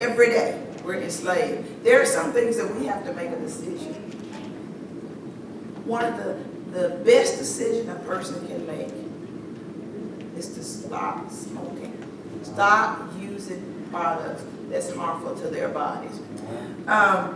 Every day we're enslaved. There are some things that we have to make a decision. One of the best decisions a person can make is to stop smoking. Stop using products that's harmful to their bodies. I've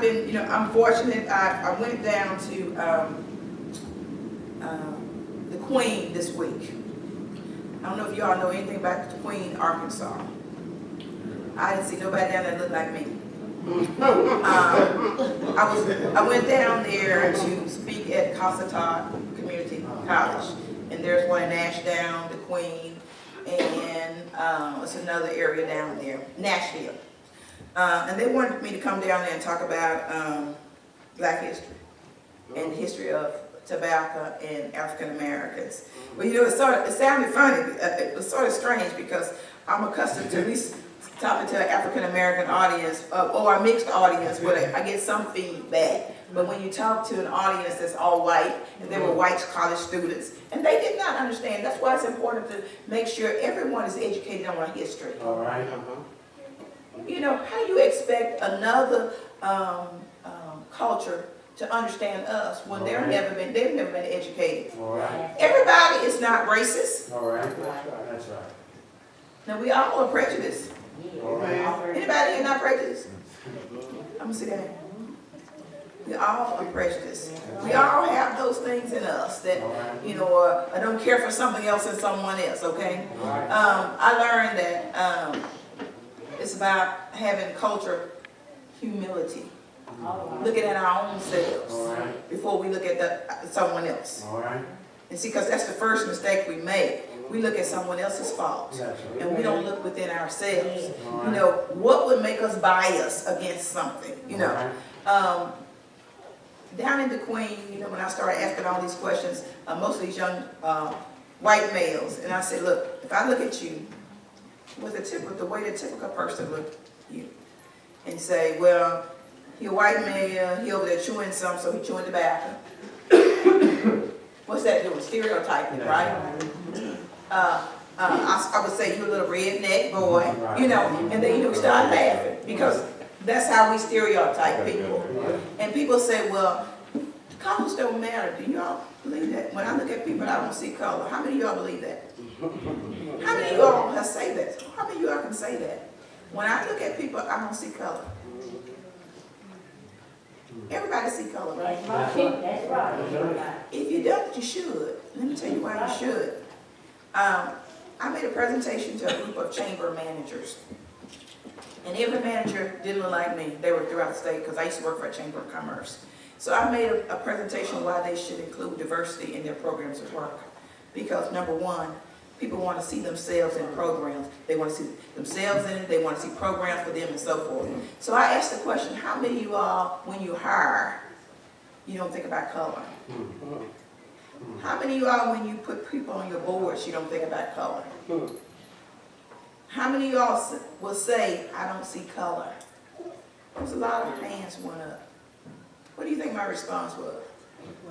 been, I'm fortunate. I went down to the Queen this week. I don't know if y'all know anything about the Queen, Arkansas. I didn't see nobody down there that looked like me. I went down there to speak at Cossatot Community College, and there's one in Ashdown, the Queen, and it's another area down there, Nashville. And they wanted me to come down there and talk about Black history and the history of tobacco and African Americans. Well, it sounded funny. It was sort of strange because I'm accustomed to at least talking to an African American audience or a mixed audience where I get some feedback. But when you talk to an audience that's all white, and they were white college students, and they did not understand. That's why it's important to make sure everyone is educated on our history. All right. How do you expect another culture to understand us when they've never been educated? All right. Everybody is not racist. All right. That's right. Now we all are prejudiced. All right. Anybody here not prejudiced? I'm gonna sit down. We all are prejudiced. We all have those things in us that, I don't care for something else than someone else, okay? I learned that it's about having culture humility. Looking at our own selves before we look at someone else. All right. And see, because that's the first mistake we make. We look at someone else's fault, and we don't look within ourselves. What would make us bias against something? Down in the Queen, when I started asking all these questions, most of these young white males, and I said, look, if I look at you with the way the typical person look at you, and say, well, you're a white male, he over there chewing something, so he chewing tobacco. What's that doing? Stereotyping, right? I would say you're a little redneck boy, and then you start laughing because that's how we stereotype people. And people say, well, colors don't matter. Do y'all believe that? When I look at people, I don't see color. How many of y'all believe that? How many of y'all have say that? How many of y'all can say that? When I look at people, I don't see color. Everybody see color, right? That's right. If you don't, you should. Let me tell you why you should. I made a presentation to a group of chamber managers. And every manager didn't look like me. They were throughout the state because I used to work for a chamber of commerce. So I made a presentation why they should include diversity in their programs of work. Because number one, people want to see themselves in programs. They want to see themselves in it. They want to see programs for them and so forth. So I asked the question, how many of you all, when you hire, you don't think about color? How many of you all, when you put people on your boards, you don't think about color? How many of y'all will say, I don't see color? There was a lot of hands went up. What do you think my response was?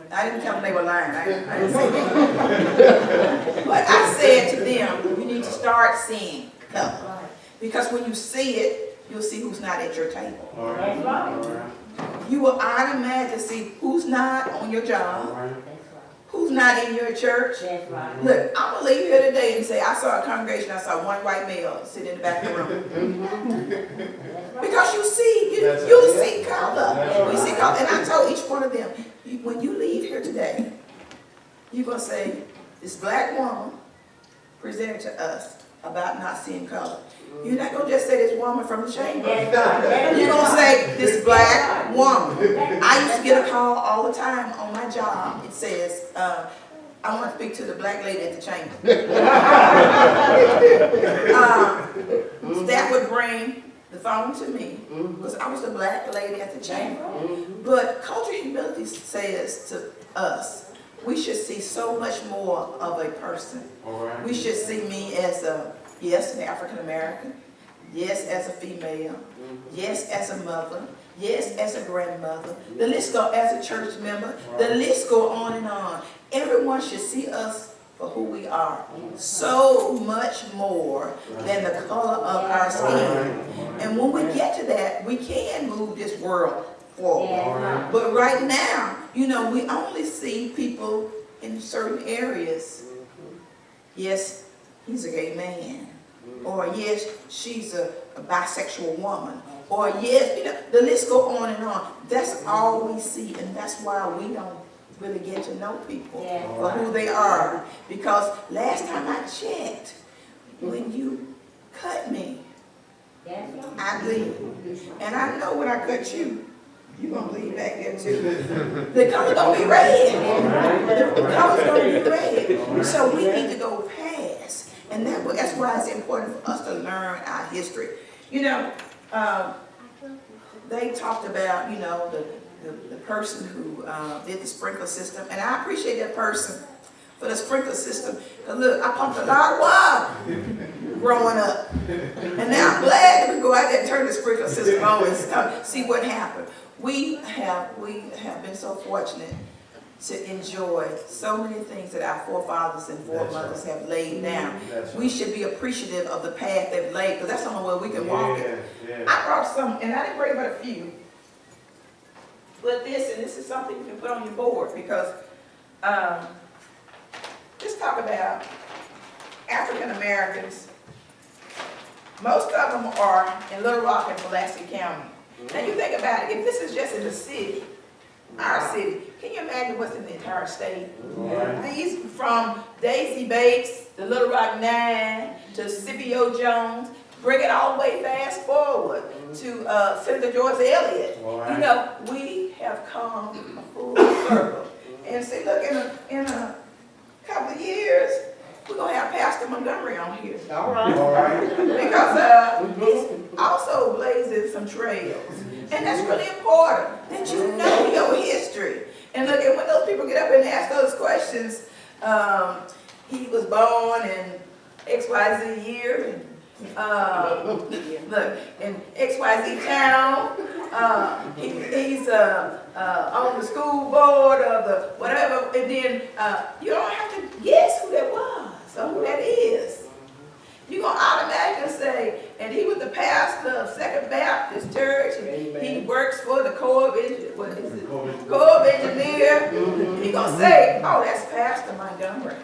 I didn't tell them they were lying. I didn't say that. But I said to them, you need to start seeing color. Because when you see it, you'll see who's not at your table. That's right. You will automatically see who's not on your job, who's not in your church. That's right. Look, I'm going to leave here today and say, I saw a congregation, I saw one white male sitting in the back of the room. Because you see color. You see color. And I told each one of them, when you leave here today, you're going to say, this black woman presented to us about not seeing color. You're not going to just say this woman from the chamber. You're going to say this black woman. I used to get a call all the time on my job. It says, I want to speak to the black lady at the chamber. That would bring the phone to me because I was the black lady at the chamber. But cultural humility says to us, we should see so much more of a person. We should see me as an African American, yes, as a female, yes, as a mother, yes, as a grandmother. The list go as a church member. The list go on and on. Everyone should see us for who we are. So much more than the color of our skin. And when we get to that, we can move this world forward. But right now, you know, we only see people in certain areas. Yes, he's a gay man. Or yes, she's a bisexual woman. Or yes, you know, the list go on and on. That's all we see, and that's why we don't really get to know people for who they are. Because last time I checked, when you cut me, I bleed. And I know when I cut you, you're going to bleed back there too. The color's going to be red. The color's going to be red. So we need to go past. And that's why it's important for us to learn our history. You know, they talked about, you know, the person who did the sprinkler system. And I appreciate that person for the sprinkler system. Because look, I pumped a lot of water growing up. And now I'm glad that we go out there and turn the sprinkler system on and see what happened. We have been so fortunate to enjoy so many things that our forefathers and foremothers have laid down. We should be appreciative of the path they've laid, because that's the only way we can walk it. I brought some, and I didn't bring but a few. But this is something you can put on your board, because let's talk about African Americans. Most of them are in Little Rock and Pulaski County. Now you think about it, if this is just in the city, our city, can you imagine what's in the entire state? These from Daisy Bates, the Little Rock 9, to Scipio Jones, bring it all the way fast forward to Senator George Elliott. You know, we have come a full circle. And see, look, in a couple of years, we're going to have Pastor Montgomery on here. All right. Because he's also blazing some trails. And that's really important, that you know your history. And look, and when those people get up and ask those questions, he was born in XYZ year, and look, in XYZ town, he's on the school board of the whatever, and then you don't have to guess who that was or who that is. You're going to automatically say, and he was the pastor of Second Baptist Church, and he works for the Corps of Engineers. You're going to say, oh, that's Pastor Montgomery.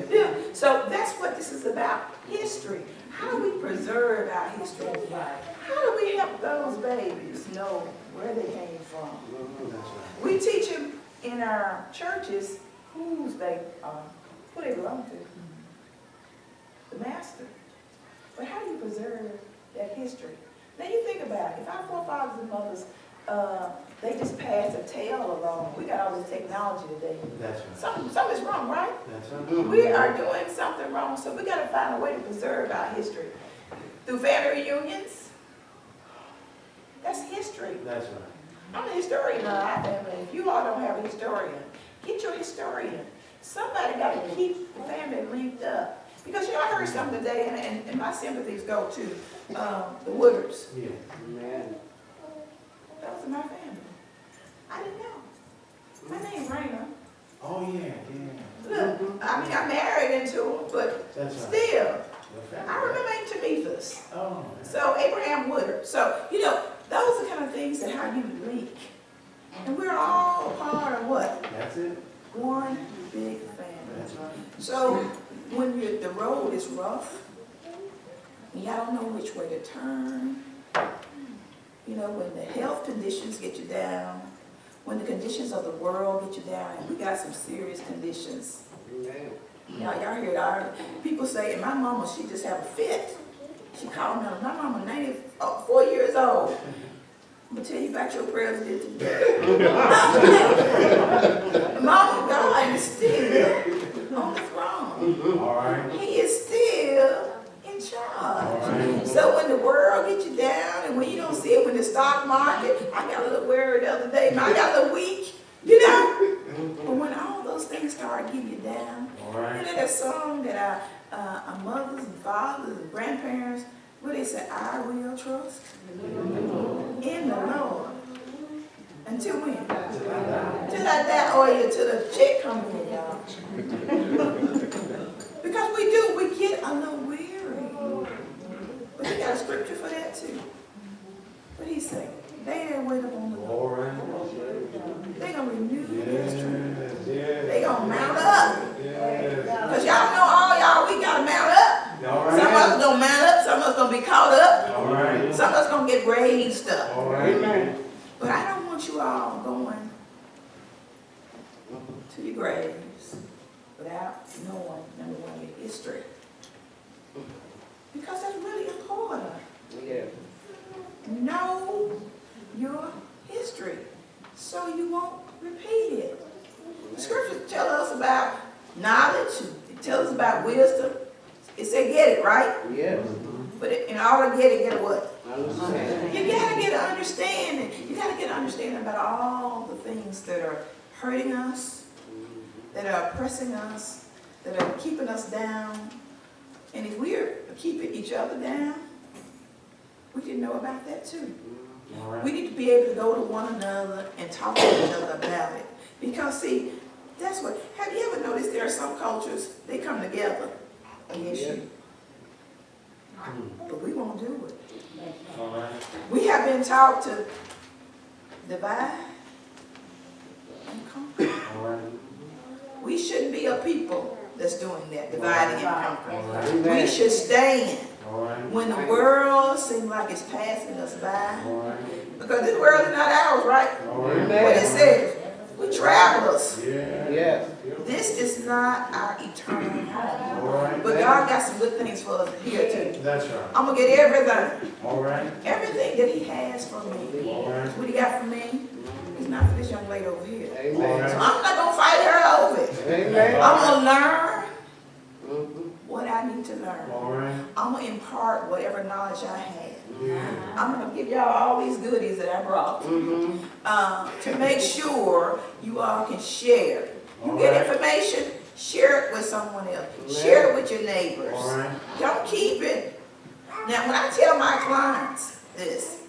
Yeah. So that's what this is about, history. How do we preserve our history? How do we help those babies know where they came from? We teach them in our churches who they belong to. The master. But how do you preserve that history? Now you think about it. If our forefathers and mothers, they just passed a tale along. We got all this technology today. That's right. Something's wrong, right? That's right. We are doing something wrong, so we got to find a way to preserve our history. Through family reunions, that's history. That's right. I'm a historian of our family. If you all don't have a historian, get your historian. Somebody got to keep the family linked up. Because, you know, I heard something today, and my sympathies go to the Woodards. Yeah. That was my family. I didn't know. My name's Raynor. Oh, yeah. Look, I mean, I married into them, but That's right. still, I remember Tamifas. Oh. So, Abraham Woodard. So, you know, those are kind of things that how you link. And we're all part of what? That's it. One big family. That's right. So, when the road is rough, and y'all don't know which way to turn, you know, when the health conditions get you down, when the conditions of the world get you down, and we got some serious conditions. Y'all hear it. People say, and my mama, she just have a fit. She called me, my mama 94 years old. I'm going to tell you about your president today. Mama, God is still on the throne. All right. He is still in charge. So when the world gets you down, and when you don't see it, when the stock market, I got a little worried the other day, I got a little weak, you know? But when all those things start getting you down, you know that song that our mothers and fathers and grandparents, where they say, I will trust in the Lord. Until when? Till I die, or till the check come in, y'all. get a little weary. But he got a scripture for that too. What he say? They that wait upon the Lord, All right. they gonna renew their strength. Yes, yes. They gonna mount up. Yes. Cause y'all know all y'all, we gotta mount up. All Some of right. us gonna mount up, some of us gonna be caught up, All right. some of us gonna get raised up. All right. But I don't want you all going to your graves without knowing, number one, your history. Because that's really important. Yeah. Know your history so you won't repeat it. The scriptures tell us about knowledge, it tells us about wisdom. It said get it, right? Yes. But in order to get it what? Understand. You gotta get an understanding. You gotta get an understanding about all the things that are hurting us, that are oppressing us, that are keeping us down. And if we're keeping each other down, we can know about that too. All right. We need to be able to go to one another and talk to each other about it. Because see, that's what, have you ever noticed there are some cultures, they come together against you. But we won't do it. All right. We have been taught to divide and conquer. All right. We shouldn't be a people that's doing that, dividing and conquering. All right. We should stand All right. when the world seems like it's passing us by. All right. Because this world is not ours, right? All right. What it says, we travelers. Yeah. Yes. This is not our eternal home. All right. But God got some good things for us here too. That's right. I'm going to get everything. All right. Everything that he has for me. All right. What he got for me is not for this young lady over here. So Amen. I'm not going to fight her over it. Amen. I'm going to learn Mhm. what I need to learn. All right. I'm going to impart whatever knowledge I have. Yeah. I'm going to give y'all all these goodies that I brought to make sure you all can share. You get information, share it with someone else. Share it with your neighbors. All right. Don't keep it. Now, when I tell my clients this,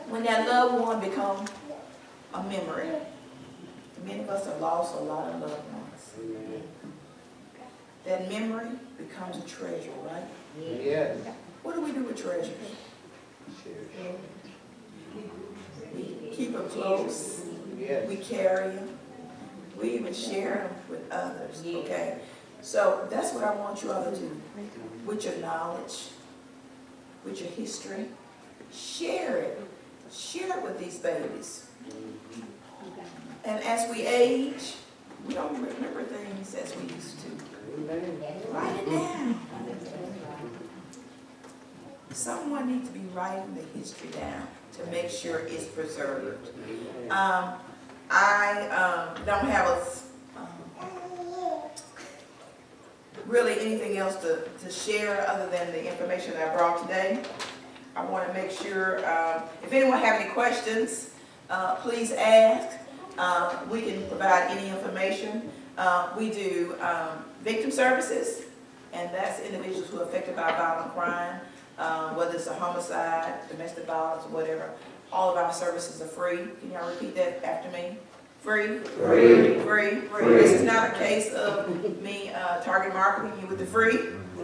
when that loved one becomes a memory, many of us have lost a lot of loved ones. Amen. That memory becomes a treasure, right? Yes. What do we do with treasures? We keep them close. Yes. We carry them. We even share them with others, okay? So that's what I want you all to do. With your knowledge, with your history, share it. Share it with these babies. And as we age, we don't remember things as we used to. Amen. Write it down. Someone needs to be writing the history down to make sure it's preserved. I don't have really anything else to share other than the information that I brought today. I want to make sure, if anyone have any questions, please ask. We can provide any information. We do victim services, and that's individuals who are affected by violent crime, whether it's a homicide, domestic violence, or whatever. All of our services are free. Can y'all repeat that after me? Free? Free. Free. Free. This is not a case of me target marketing you with the free.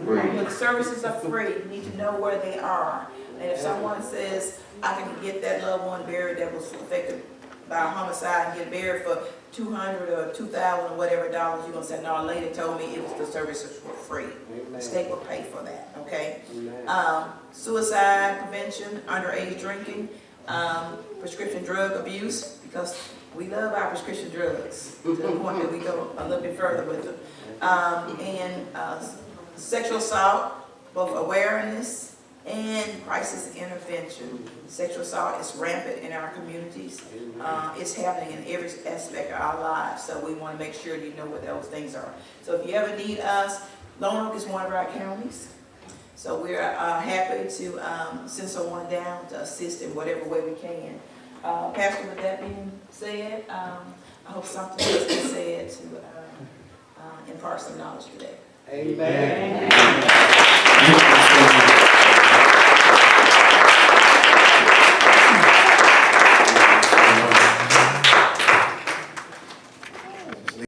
But the services are free. You need to know where they are. And if someone says, I can get that loved one buried that was affected by a homicide and get buried for $200 or $2,000 or whatever dollars, you're going to say, no, a lady told me it was the services were free. The state will pay for that, okay? Suicide prevention, underage drinking, prescription drug abuse, because we love our prescription drugs to the point that we go a little bit further with them. And sexual assault, both awareness and crisis intervention. Sexual assault is rampant in our communities. It's happening in every aspect of our lives, so we want to make sure you know what those things are. So if you ever need us, Lone Oak is one of our counties. So we're happy to send someone down to assist in whatever way we can. Pastor, with that being said, I hope something has been said to impart some knowledge today. Amen.